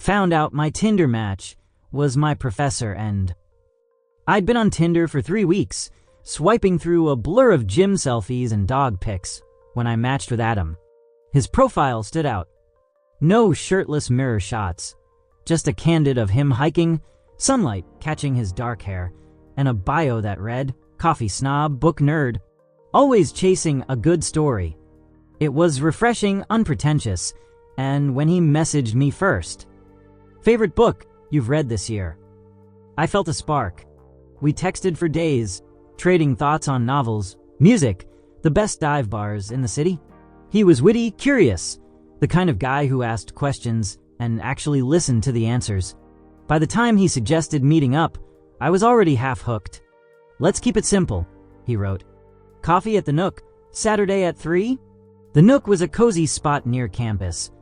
Found out my Tinder match was my professor, and I'd been on Tinder for 3 weeks, swiping through a blur of gym selfies and dog pics when I matched with Adam. His profile stood out. No shirtless mirror shots, just a candid of him hiking, sunlight catching his dark hair, and a bio that read, "Coffee snob, book nerd, always chasing a good story." It was refreshing, unpretentious, and when he messaged me first, "Favorite book you've read this year?" I felt a spark. We texted for days, trading thoughts on novels, music, the best dive bars in the city. He was witty, curious, the kind of guy who asked questions and actually listened to the answers. By the time he suggested meeting up, I was already half hooked. "Let's keep it simple," he wrote. "Coffee at the Nook, Saturday at 3? The Nook was a cozy spot near campus.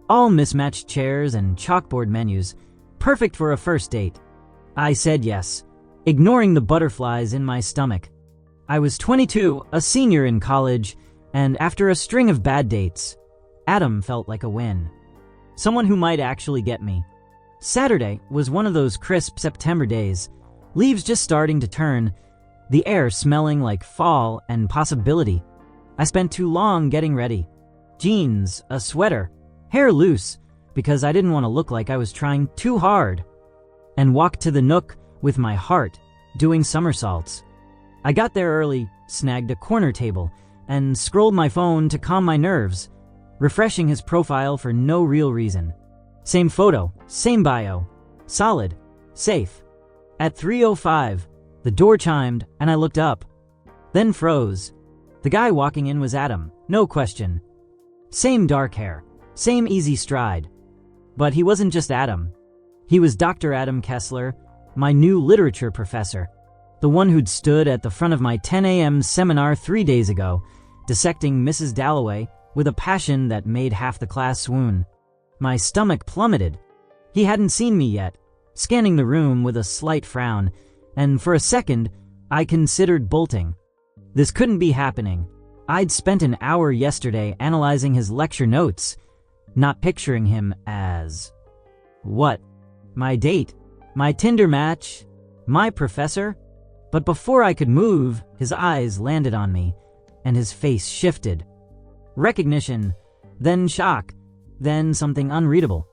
All mismatched chairs and chalkboard menus, perfect for a first date. I said yes, ignoring the butterflies in my stomach. I was 22, a senior in college, and after a string of bad dates, Adam felt like a win. Someone who might actually get me. Saturday was one of those crisp September days, leaves just starting to turn, the air smelling like fall and possibility. I spent too long getting ready. Jeans, a sweater, hair loose, because I didn't want to look like I was trying too hard, and walked to the Nook with my heart doing somersaults. I got there early, snagged a corner table, and scrolled my phone to calm my nerves, refreshing his profile for no real reason. Same photo, same bio. Solid. Safe. At 3:05, the door chimed and I looked up. Then froze. The guy walking in was Adam, no question. Same dark hair, same easy stride. But he wasn't just Adam. He was Dr. Adam Kessler, my new literature professor, the one who'd stood at the front of my 10 a.m. seminar 3 days ago, dissecting Mrs. Dalloway with a passion that made half the class swoon. My stomach plummeted. He hadn't seen me yet, scanning the room with a slight frown, and for a second, I considered bolting. This couldn't be happening. I'd spent an hour yesterday analyzing his lecture notes, not picturing him as... what? My date? My Tinder match? My professor? But before I could move, his eyes landed on me, and his face shifted. Recognition, then shock, then something unreadable.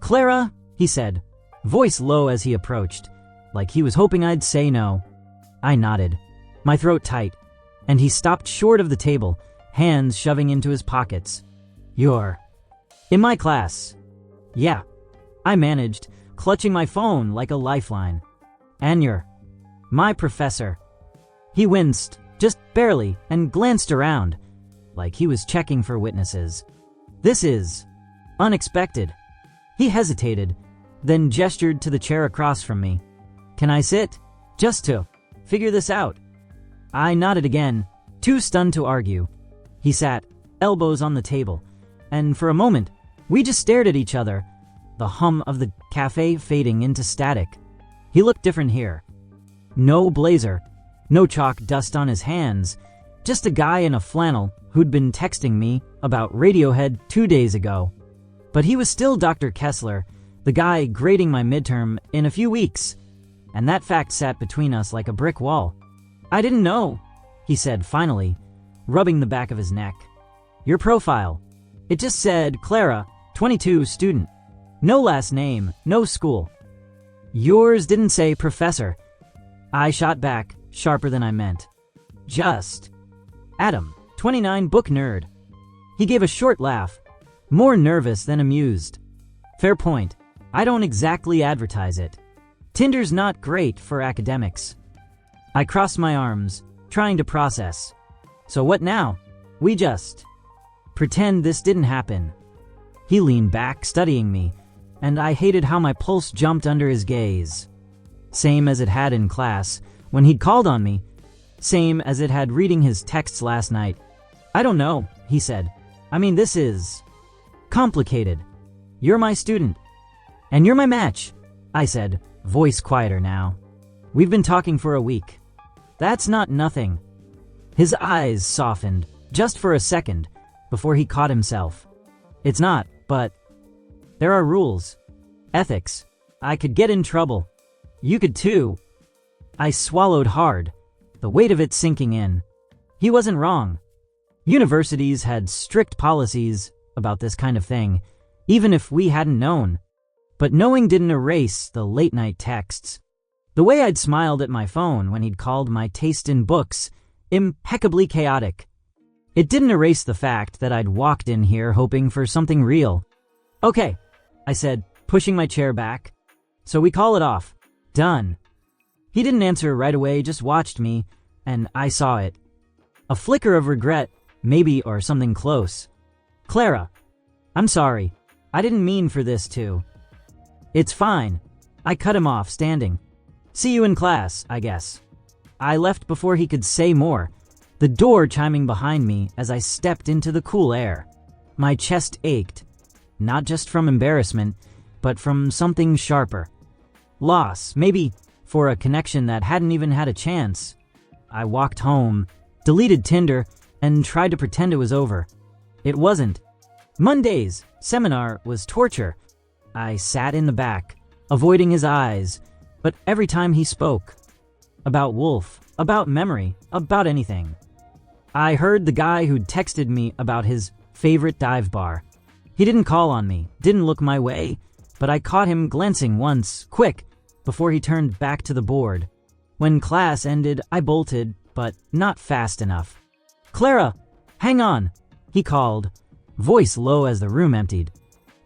"Clara," he said, voice low as he approached, like he was hoping I'd say no. I nodded, my throat tight, and he stopped short of the table, hands shoving into his pockets. "You're in my class." "Yeah," I managed, clutching my phone like a lifeline. "And you're my professor." He winced, just barely, and glanced around, like he was checking for witnesses. "This is unexpected." He hesitated, then gestured to the chair across from me. "Can I sit? Just to figure this out." I nodded again, too stunned to argue. He sat, elbows on the table, and for a moment, we just stared at each other, the hum of the cafe fading into static. He looked different here. No blazer, no chalk dust on his hands, just a guy in a flannel who'd been texting me about Radiohead 2 days ago. But he was still Dr. Kessler, the guy grading my midterm in a few weeks, and that fact sat between us like a brick wall. "I didn't know," he said finally, rubbing the back of his neck. "Your profile. It just said Clara, 22, student. No last name, no school. Yours didn't say professor." I shot back, sharper than I meant. "Just Adam, 29, book nerd." He gave a short laugh, more nervous than amused. "Fair point. I don't exactly advertise it. Tinder's not great for academics." I crossed my arms, trying to process. "So what now? We just pretend this didn't happen." He leaned back, studying me, and I hated how my pulse jumped under his gaze. Same as it had in class, when he'd called on me. Same as it had reading his texts last night. "I don't know," he said. "I mean, this is complicated. You're my student. And you're my match," I said, voice quieter now. "We've been talking for a week. That's not nothing." His eyes softened, just for a second, before he caught himself. "It's not, but there are rules. Ethics. I could get in trouble. You could too. I swallowed hard, the weight of it sinking in. He wasn't wrong. Universities had strict policies about this kind of thing, even if we hadn't known. But knowing didn't erase the late-night texts. The way I'd smiled at my phone when he'd called my taste in books impeccably chaotic. It didn't erase the fact that I'd walked in here hoping for something real. Okay, I said, pushing my chair back. So we call it off. Done. He didn't answer right away, just watched me, and I saw it. A flicker of regret, maybe, or something close. Clara, I'm sorry. I didn't mean for this to. It's fine. I cut him off, standing. See you in class, I guess. I left before he could say more, the door chiming behind me as I stepped into the cool air. My chest ached, not just from embarrassment, but from something sharper. Loss, maybe, for a connection that hadn't even had a chance. I walked home, deleted Tinder, and tried to pretend it was over. It wasn't. Monday's seminar was torture. I sat in the back, avoiding his eyes, but every time he spoke, about Wolf, about memory, about anything. I heard the guy who'd texted me about his favorite dive bar. He didn't call on me, didn't look my way, but I caught him glancing once, quick, before he turned back to the board. When class ended, I bolted, but not fast enough. Clara, hang on, he called, voice low as the room emptied.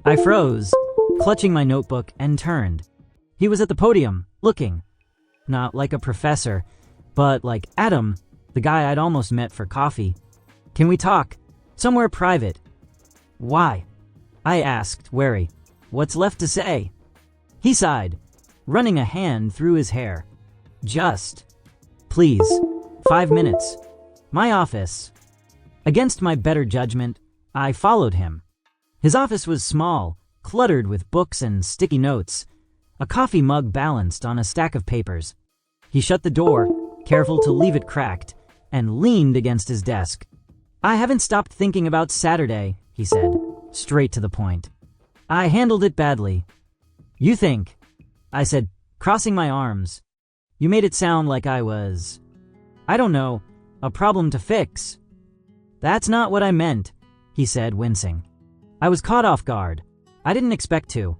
I froze, clutching my notebook, and turned. He was at the podium, looking. Not like a professor, but like Adam, the guy I'd almost met for coffee. Can we talk? Somewhere private. Why? I asked, wary. What's left to say? He sighed, running a hand through his hair. Just. Please. 5 minutes. My office. Against my better judgment, I followed him. His office was small, cluttered with books and sticky notes, a coffee mug balanced on a stack of papers. He shut the door, careful to leave it cracked, and leaned against his desk. I haven't stopped thinking about Saturday, he said, straight to the point. I handled it badly. You think, I said, crossing my arms. You made it sound like I was, I don't know, a problem to fix. That's not what I meant, he said, wincing. I was caught off guard. I didn't expect to.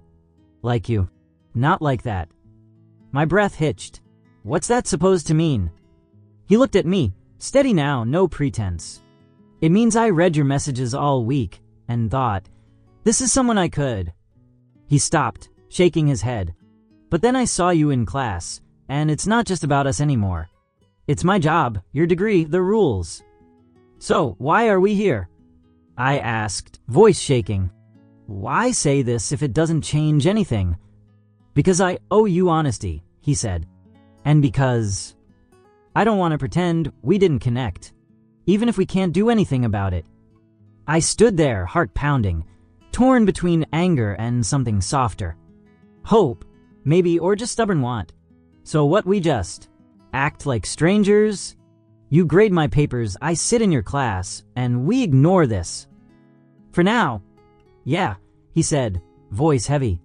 Like you. Not like that. My breath hitched. What's that supposed to mean? He looked at me, steady now, no pretense. It means I read your messages all week and thought, this is someone I could. He stopped, shaking his head. But then I saw you in class, and it's not just about us anymore. It's my job, your degree, the rules. So, why are we here? I asked, voice shaking. Why say this if it doesn't change anything? Because I owe you honesty, he said. And because I don't want to pretend we didn't connect, even if we can't do anything about it. I stood there, heart pounding, torn between anger and something softer. Hope, maybe, or just stubborn want. So what, we just act like strangers? You grade my papers, I sit in your class, and we ignore this. For now. Yeah, he said, voice heavy.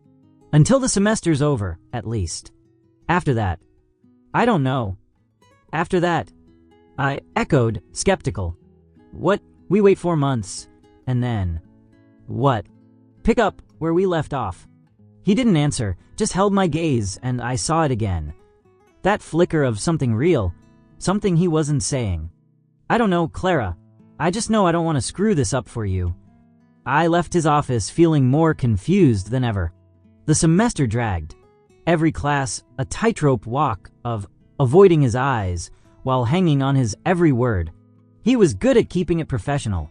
Until the semester's over, at least. After that. I don't know. After that. I echoed, skeptical. What? We wait 4 months. And then. What? Pick up where we left off. He didn't answer, just held my gaze, and I saw it again. That flicker of something real. Something he wasn't saying. I don't know, Clara. I just know I don't want to screw this up for you. I left his office feeling more confused than ever. The semester dragged. Every class, a tightrope walk of avoiding his eyes while hanging on his every word. He was good at keeping it professional.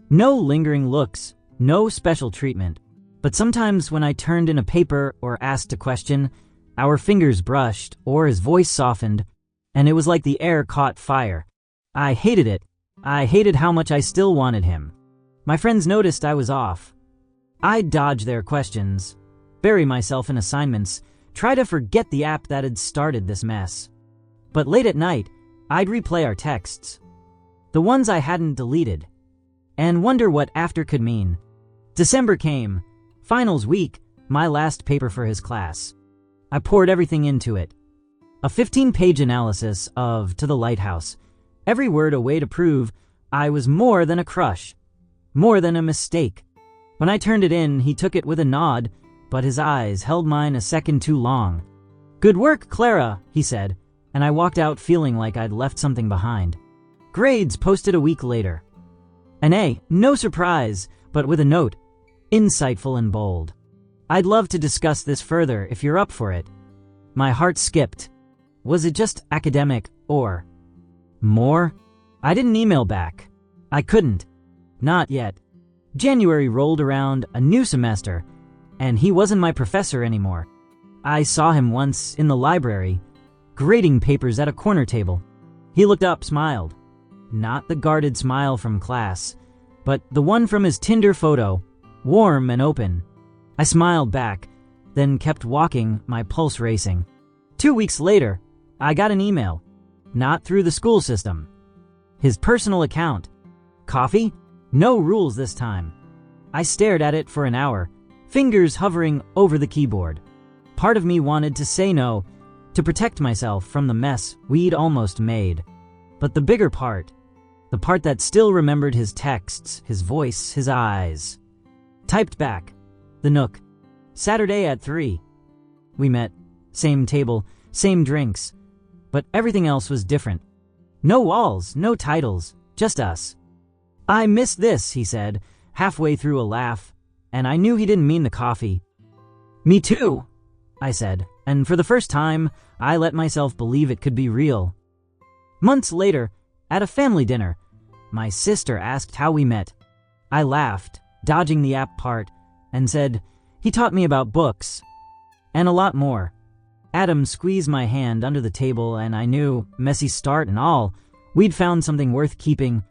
No lingering looks, no special treatment. But sometimes when I turned in a paper or asked a question, our fingers brushed or his voice softened, and it was like the air caught fire. I hated it. I hated how much I still wanted him. My friends noticed I was off. I'd dodge their questions, bury myself in assignments, try to forget the app that had started this mess. But late at night, I'd replay our texts, the ones I hadn't deleted, and wonder what after could mean. December came, finals week, My last paper for his class. I poured everything into it. A 15-page analysis of To the Lighthouse. Every word a way to prove I was more than a crush. More than a mistake. When I turned it in, he took it with a nod, but his eyes held mine a second too long. "Good work, Clara," he said, and I walked out feeling like I'd left something behind. Grades posted a week later. An A, no surprise, but with a note. Insightful and bold. I'd love to discuss this further if you're up for it. My heart skipped. Was it just academic or more? I didn't email back. I couldn't. Not yet. January rolled around, a new semester, and he wasn't my professor anymore. I saw him once in the library, grading papers at a corner table. He looked up, smiled. Not the guarded smile from class, but the one from his Tinder photo, warm and open. I smiled back, then kept walking, my pulse racing. 2 weeks later, I got an email. Not through the school system. His personal account. Coffee? No rules this time. I stared at it for an hour, fingers hovering over the keyboard. Part of me wanted to say no, to protect myself from the mess we'd almost made. But the bigger part, the part that still remembered his texts, his voice, his eyes. Typed back. The Nook. Saturday at 3. We met. Same table, same drinks. But everything else was different. No walls, no titles, just us. "I miss this," he said, halfway through a laugh, and I knew he didn't mean the coffee. "Me too," I said, and for the first time, I let myself believe it could be real. Months later, at a family dinner, my sister asked how we met. I laughed, dodging the app part, and said, "He taught me about books." And a lot more. Adam squeezed my hand under the table, and I knew, messy start and all, we'd found something worth keeping